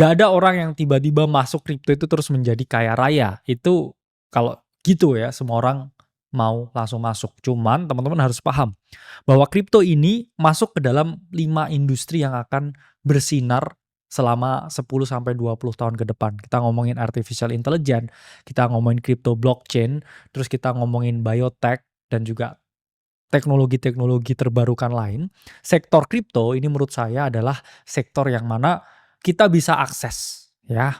Gak ada orang yang tiba-tiba masuk kripto itu terus menjadi kaya raya. Itu kalau gitu ya, semua orang mau langsung masuk. Cuman teman-teman harus paham bahwa kripto ini masuk ke dalam 5 industri yang akan bersinar selama 10 sampai 20 tahun ke depan. Kita ngomongin artificial intelligence, kita ngomongin crypto blockchain, terus kita ngomongin biotech dan juga teknologi-teknologi terbarukan lain. Sektor kripto ini menurut saya adalah sektor yang mana kita bisa akses, ya.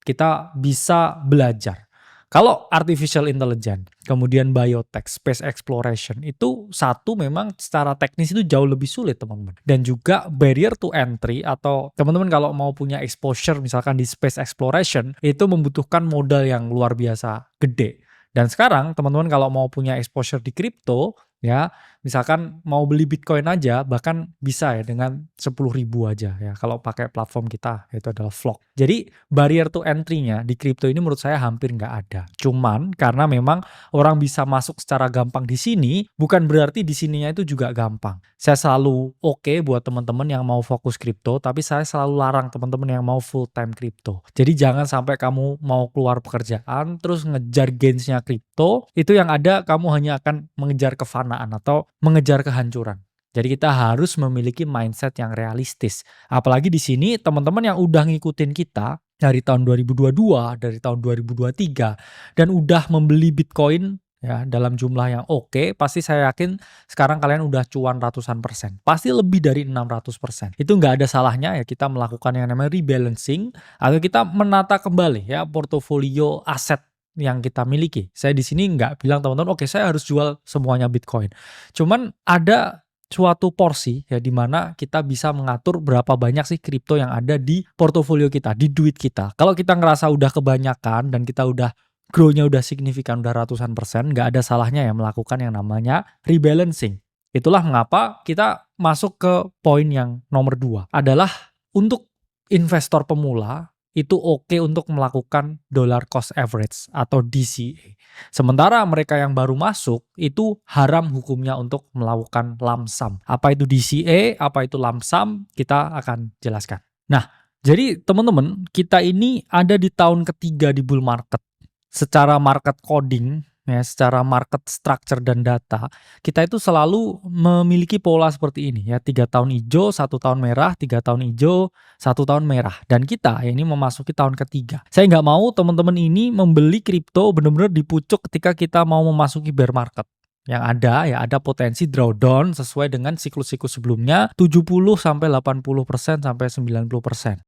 Kita bisa belajar. Kalau artificial intelligence, kemudian biotech, space exploration, itu satu memang secara teknis itu jauh lebih sulit teman-teman. Dan juga barrier to entry atau teman-teman kalau mau punya exposure misalkan di space exploration, itu membutuhkan modal yang luar biasa gede. Dan sekarang teman-teman kalau mau punya exposure di kripto, ya misalkan mau beli Bitcoin aja bahkan bisa ya dengan 10.000 aja ya kalau pakai platform kita yaitu adalah Flock. Jadi barrier to entry-nya di kripto ini menurut saya hampir nggak ada. Cuman karena memang orang bisa masuk secara gampang di sini, bukan berarti di sininya itu juga gampang. Saya selalu oke buat teman-teman yang mau fokus kripto, tapi saya selalu larang teman-teman yang mau full time kripto. Jadi jangan sampai kamu mau keluar pekerjaan terus ngejar gainsnya kripto, itu yang ada kamu hanya akan mengejar kefanaan atau mengejar kehancuran. Jadi kita harus memiliki mindset yang realistis. Apalagi di sini teman-teman yang udah ngikutin kita dari tahun 2022, dari tahun 2023 dan udah membeli Bitcoin ya dalam jumlah yang oke, pasti saya yakin sekarang kalian udah cuan ratusan persen. Pasti lebih dari 600%. Itu nggak ada salahnya ya kita melakukan yang namanya rebalancing atau kita menata kembali ya portofolio aset yang kita miliki. Saya di sini nggak bilang teman-teman, oke saya harus jual semuanya Bitcoin. Cuman ada suatu porsi ya di mana kita bisa mengatur berapa banyak sih kripto yang ada di portofolio kita, di duit kita. Kalau kita ngerasa udah kebanyakan dan kita udah grow-nya udah signifikan, udah ratusan persen, nggak ada salahnya ya melakukan yang namanya rebalancing. Itulah mengapa kita masuk ke poin yang nomor 2 adalah untuk investor pemula itu oke untuk melakukan dollar cost average atau DCA. Sementara mereka yang baru masuk itu haram hukumnya untuk melakukan lump sum. Apa itu DCA, apa itu lump sum, kita akan jelaskan. Nah, jadi teman-teman, kita ini ada di tahun ketiga di bull market. Secara market coding, ya, secara market structure dan data, kita itu selalu memiliki pola seperti ini ya, 3 tahun hijau, 1 tahun merah, 3 tahun hijau, 1 tahun merah. Dan kita ya, ini memasuki tahun ketiga. Saya nggak mau teman-teman ini membeli kripto benar-benar di pucuk ketika kita mau memasuki bear market. Yang ada ya ada potensi drawdown sesuai dengan siklus-siklus sebelumnya 70 sampai 80% sampai 90%.